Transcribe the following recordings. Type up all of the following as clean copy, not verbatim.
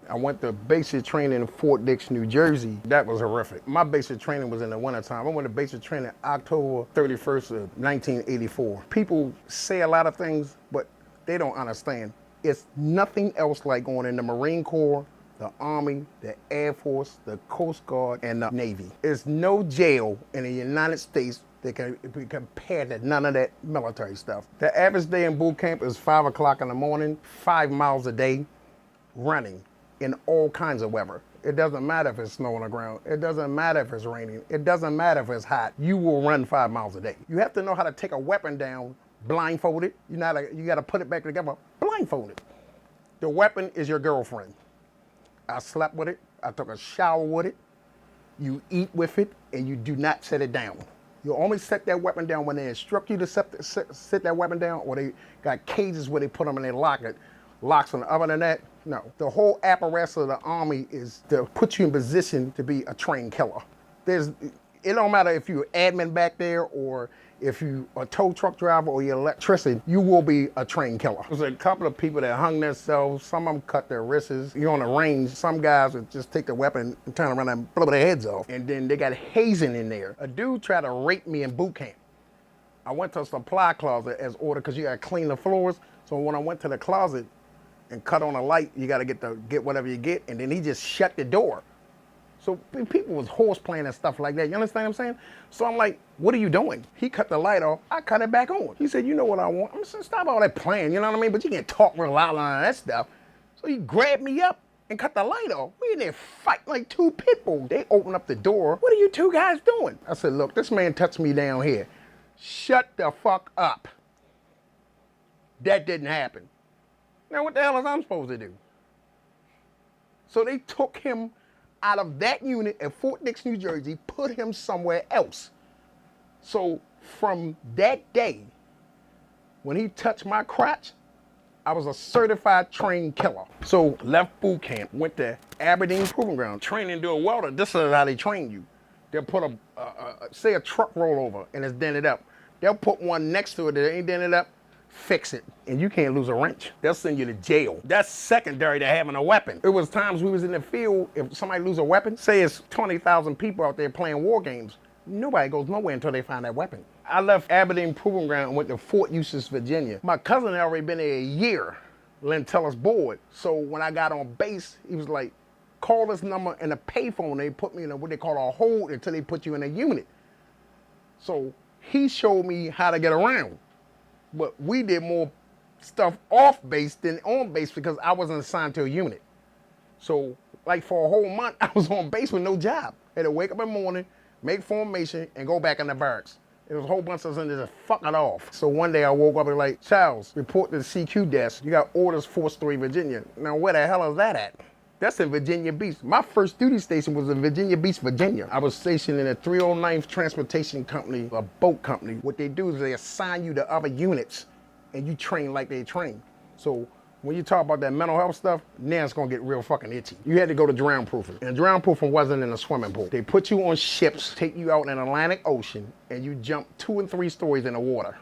I went to basic training in Fort Dix, New Jersey. That was horrific. My basic training was in the wintertime. I went to basic training October 31st of 1984. People say a lot of things, but they don't understand. It's nothing else like going in the Marine Corps, the Army, the Air Force, the Coast Guard, and the Navy. There's no jail in the United States that can be compared to none of that military stuff. The average day in boot camp is 5 o'clock in the morning, 5 miles a day, running in all kinds of weather. It doesn't matter if it's snow on the ground. It doesn't matter if it's raining. It doesn't matter if it's hot. You will run 5 miles a day. You have to know how to take a weapon down blindfolded. You got to put it back together blindfolded. The weapon is your girlfriend. I slept with it. I took a shower with it. You eat with it, and you do not set it down. You only set that weapon down when they instruct you to set that weapon down, or they got cages where they put them and they lock it. Locks on the other than that, no. The whole apparatus of the Army is to put you in position to be a trained killer. It don't matter if you're admin back there or if you're a tow truck driver or you're an electrician, you will be a trained killer. There's a couple of people that hung themselves. Some of them cut their wrists. You're on the range. Some guys would just take the weapon and turn around and blow their heads off. And then they got hazing in there. A dude tried to rape me in boot camp. I went to a supply closet as ordered because you got to clean the floors. So when I went to the closet and cut on a light, you got to get whatever you get. And then he just shut the door. So people was horse playing and stuff like that. You understand what I'm saying? So I'm like, what are you doing? He cut the light off. I cut it back on. He said, you know what I want? I'm saying, stop all that playing, you know what I mean? But you can't talk real loud on that stuff. So he grabbed me up and cut the light off. We in there fighting like two pit bulls. They opened up the door. What are you two guys doing? I said, look, this man touched me down here. Shut the fuck up. That didn't happen. Now what the hell is I supposed to do? So they took him out of that unit at Fort Dix, New Jersey, put him somewhere else. So from that day, when he touched my crotch, I was a certified trained killer. So left boot camp, went to Aberdeen Proving Ground, training to a welder. This is how they train you. They'll put say a truck rollover and it's dented up. They'll put one next to it that ain't dented up, fix it, and you can't lose a wrench. They'll send you to jail. That's secondary to having a weapon. It was times we was in the field, if somebody lose a weapon, say it's 20,000 people out there playing war games, nobody goes nowhere until they find that weapon. I left Aberdeen Proving Ground and went to Fort Eustis, Virginia. My cousin had already been there a year, Lentella's board. So when I got on base, he was like, call this number in a payphone. They put me in what they call a hold until they put you in a unit. So he showed me how to get around. But we did more stuff off base than on base because I wasn't assigned to a unit. So like for a whole month, I was on base with no job. I had to wake up in the morning, make formation, and go back in the barracks. There was a whole bunch of us in there just fucking off. So one day I woke up and like, Charles, report to the CQ desk. You got orders, Fort Story, Virginia. Now where the hell is that at? That's in Virginia Beach. My first duty station was in Virginia Beach, Virginia. I was stationed in a 309th Transportation Company, a boat company. What they do is they assign you to other units and you train like they train. So when you talk about that mental health stuff, now it's gonna get real fucking itchy. You had to go to drown proofing. And drown proofing wasn't in a swimming pool. They put you on ships, take you out in the Atlantic Ocean, and you jump 2 and 3 stories in the water.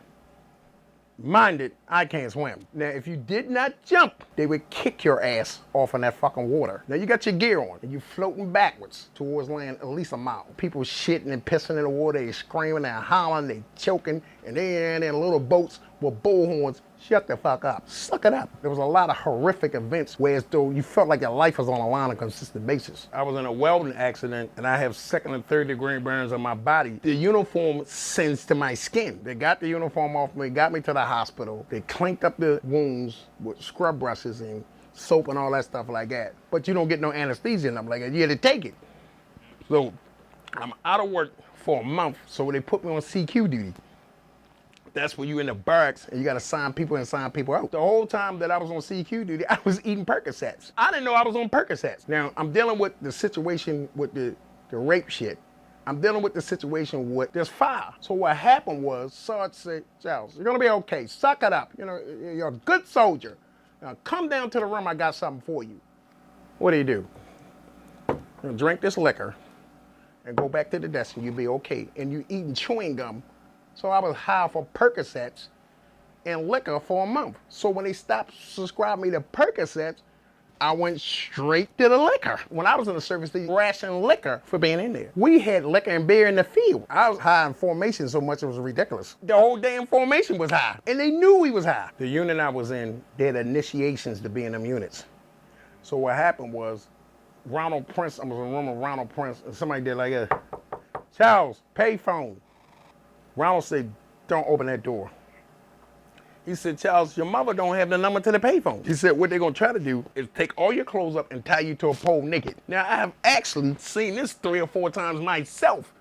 Mind it, I can't swim. Now, if you did not jump, they would kick your ass off in that fucking water. Now, you got your gear on, and you floating backwards towards land at least a mile. People shitting and pissing in the water, they screaming, they hollering, they choking, and they in little boats with bullhorns. Shut the fuck up. Suck it up. There was a lot of horrific events where as though you felt like your life was on the line on a consistent basis. I was in a welding accident and I have 2nd and 3rd degree burns on my body. The uniform sends to my skin. They got the uniform off me, got me to the hospital. They clanked up the wounds with scrub brushes and soap and all that stuff like that. But you don't get no anesthesia and I'm like, you had to take it. So I'm out of work for a month, so they put me on CQ duty. That's when you in the barracks and you gotta sign people and sign people out. The whole time that I was on CQ duty, I was eating Percocets. I didn't know I was on Percocets. Now, I'm dealing with the situation with the rape shit. I'm dealing with the situation with this fire. So what happened was, Sarge said, Charles, you're gonna be okay, suck it up. You know, you're a good soldier. Now come down to the room, I got something for you. What do? You're gonna drink this liquor and go back to the desk and you'll be okay. And you eating chewing gum. So I was high for Percocets and liquor for a month. So when they stopped subscribing me to Percocets, I went straight to the liquor. When I was in the service, they rationed liquor for being in there. We had liquor and beer in the field. I was high in formation so much it was ridiculous. The whole damn formation was high, and they knew we was high. The unit I was in, they had initiations to be in them units. So what happened was, Ronald Prince, I was in a room with Ronald Prince, and somebody did like a, Charles, payphone. Ronald said, don't open that door. He said, Charles, your mother don't have the number to the payphone. He said, what they're gonna try to do is take all your clothes up and tie you to a pole naked. Now, I have actually seen this 3 or 4 times myself.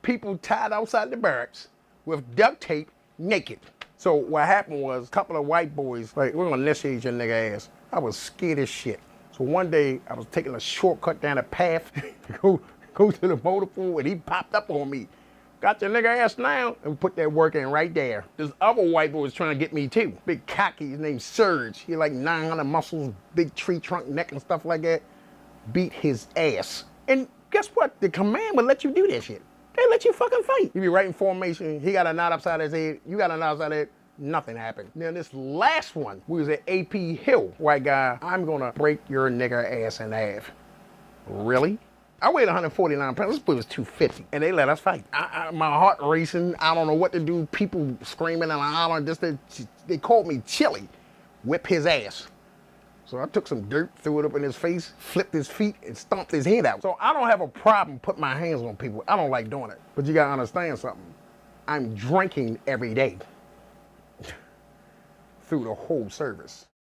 People tied outside the barracks with duct tape naked. So what happened was, a couple of white boys, like, we're gonna initiate your nigga ass. I was scared as shit. So one day, I was taking a shortcut down a path to go to the motor pool, and he popped up on me. Got your nigga ass now, and put that work in right there. This other white boy was trying to get me too. Big cocky, his name's Serge. He had like 900 muscles, big tree trunk neck and stuff like that. Beat his ass. And guess what? The command would let you do that shit. They let you fucking fight. You be right in formation, he got a knot upside his head, you got a knot upside his head, nothing happened. Now this last one, we was at AP Hill. White guy, I'm gonna break your nigger ass in half. Really? I weighed 149 pounds, this boy was 250, and they let us fight. My heart racing, I don't know what to do, people screaming and hollering, they called me Chili, whip his ass. So I took some dirt, threw it up in his face, flipped his feet, and stomped his head out. So I don't have a problem putting my hands on people, I don't like doing it. But you gotta understand something, I'm drinking every day through the whole service.